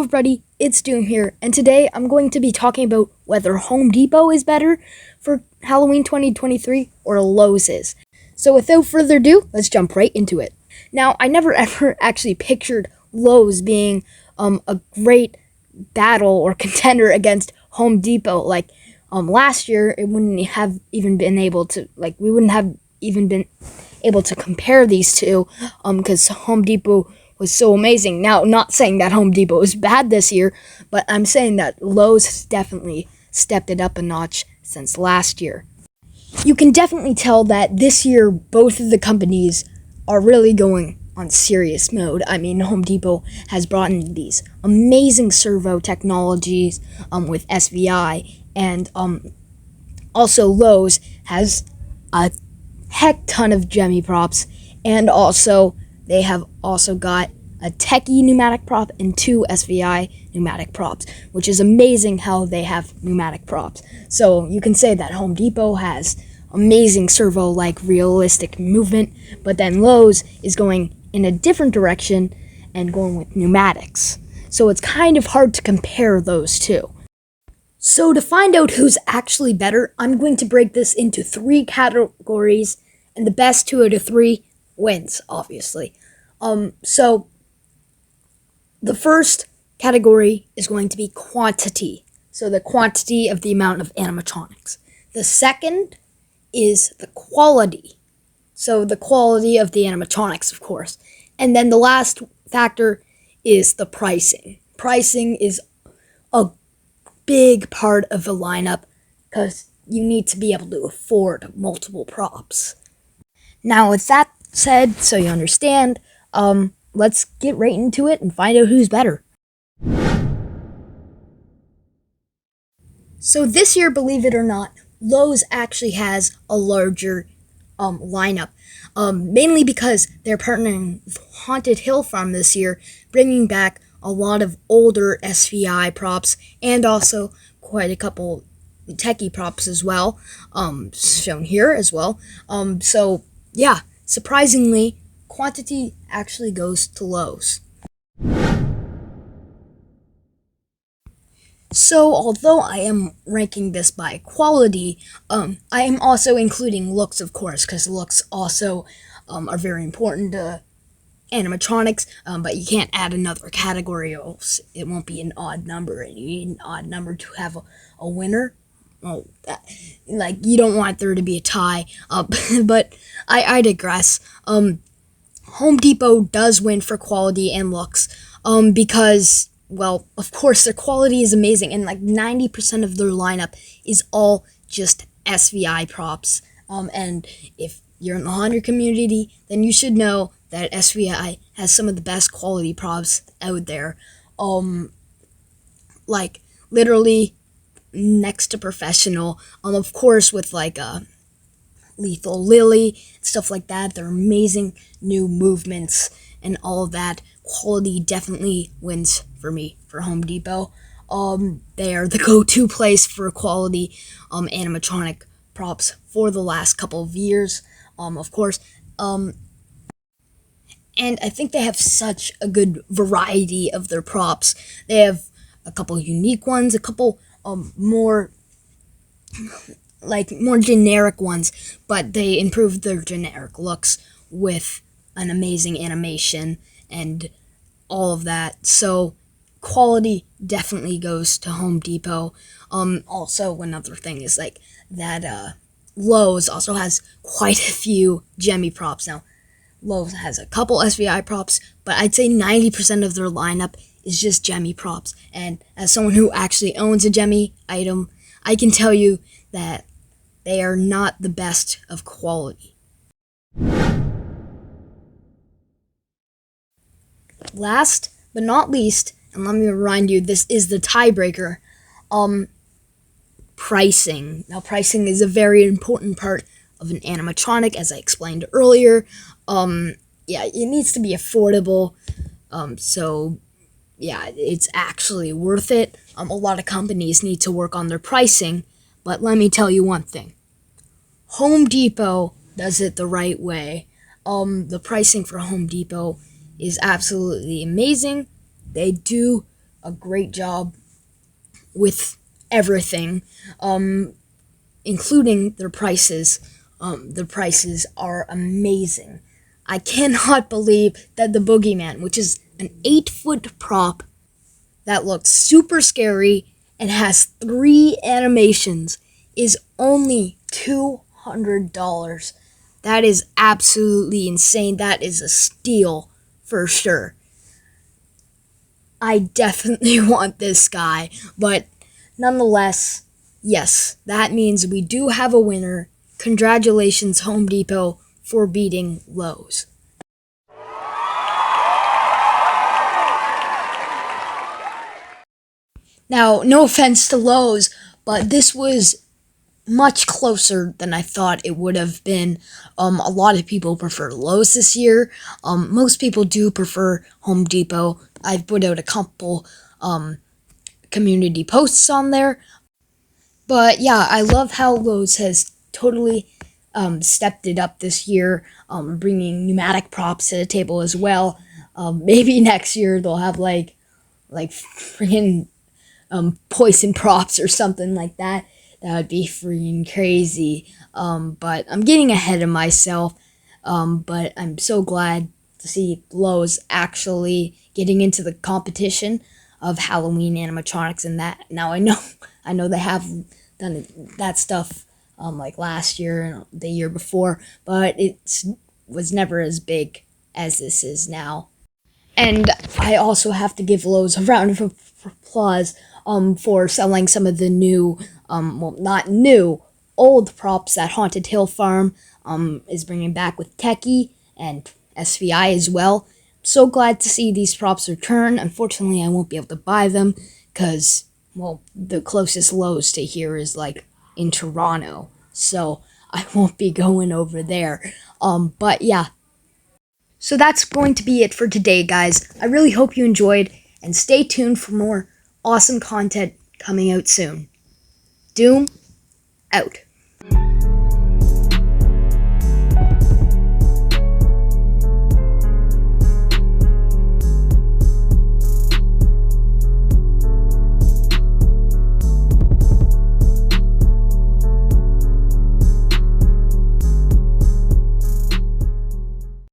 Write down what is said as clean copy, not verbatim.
everybody, it's Doom here, and today I'm going to be talking about whether Home Depot is better for Halloween 2023 or Lowe's is. So without further ado, let's jump right into it. Now, I never ever actually pictured Lowe's being a great battle or contender against Home Depot. Last year, it wouldn't have even been able to, we wouldn't have even been able to compare these two because Home Depot was so amazing. Now, not saying that Home Depot is bad this year, but I'm saying that Lowe's has definitely stepped it up a notch since last year. You can definitely tell that this year both of the companies are really going on serious mode. I mean, Home Depot has brought in these amazing servo technologies with SVI, and also Lowe's has a heck ton of Gemmy props, and also they have also got a techie pneumatic prop and two SVI pneumatic props, which is amazing how they have pneumatic props. So you can say that Home Depot has amazing servo-like realistic movement, but then Lowe's is going in a different direction and going with pneumatics. So it's kind of hard to compare those two. So to find out who's actually better, I'm going to break this into 3 categories, and the best 2 out of 3 wins, obviously. So the first category is going to be quantity. So the quantity of the amount of animatronics. The second is the quality. So the quality of the animatronics, of course. And then the last factor is the pricing. Pricing is a big part of the lineup because you need to be able to afford multiple props. Now, with that said, so you understand, let's get right into it and find out who's better. So this year, believe it or not, Lowe's actually has a larger lineup, mainly because they're partnering with Haunted Hill Farm this year, bringing back a lot of older SVI props and also quite a couple techie props as well, shown here as well. So yeah, surprisingly, quantity actually goes to Lowe's. So, although I am ranking this by quality, I am also including looks, of course, because looks also are very important to animatronics, but you can't add another category or else it won't be an odd number, and you need an odd number to have a winner. Oh, you don't want there to be a tie, but I digress. Home Depot does win for quality and looks, because, well, of course, their quality is amazing, and 90% of their lineup is all just SVI props. And if you're in the haunter community, then you should know that SVI has some of the best quality props out there. Literally next to professional. Of course, with Lethal Lily, stuff like that. They're amazing new movements and all of that. Quality definitely wins for me for Home Depot. They are the go-to place for quality animatronic props for the last couple of years, of course. And I think they have such a good variety of their props. They have a couple unique ones, a couple more generic ones, but they improved their generic looks with an amazing animation and all of that. So quality definitely goes to Home Depot. Also, another thing is that Lowe's also has quite a few Gemmy props. Now, Lowe's has a couple SVI props, but I'd say 90% of their lineup is just Gemmy props. And as someone who actually owns a Gemmy item, I can tell you that they are not the best of quality. Last but not least, and let me remind you, this is the tiebreaker, pricing. Now, pricing is a very important part of an animatronic, as I explained earlier. Yeah, it needs to be affordable, so yeah, it's actually worth it. A lot of companies need to work on their pricing, but let me tell you one thing. Home Depot does it the right way. The pricing for Home Depot is absolutely amazing. They do a great job with everything, including their prices. The prices are amazing. I cannot believe that the Boogeyman, which is an 8-foot prop that looks super scary and has 3 animations, is only $200. That is absolutely insane. That is a steal for sure. I definitely want this guy, but nonetheless, yes, that means we do have a winner. Congratulations, Home Depot, for beating Lowe's. Now, no offense to Lowe's, but this was much closer than I thought it would have been. A lot of people prefer Lowe's this year. Most people do prefer Home Depot. I've put out a couple community posts on there. But yeah, I love how Lowe's has totally stepped it up this year, bringing pneumatic props to the table as well. Maybe next year they'll have like freaking poison props or something like that. That would be freaking crazy. But I'm getting ahead of myself. But I'm so glad to see Lowe's actually getting into the competition of Halloween animatronics and that. Now I know they have done that stuff like last year and the year before, but it was never as big as this is now. And I also have to give Lowe's a round of applause for selling some of the new, well, not new, old props that Haunted Hill Farm is bringing back with Techie and SVI as well. So glad to see these props return. Unfortunately, I won't be able to buy them because, well, the closest Lowe's to here is like in Toronto. So I won't be going over there. But yeah, so that's going to be it for today, guys. I really hope you enjoyed, and stay tuned for more awesome content coming out soon. Doom, out.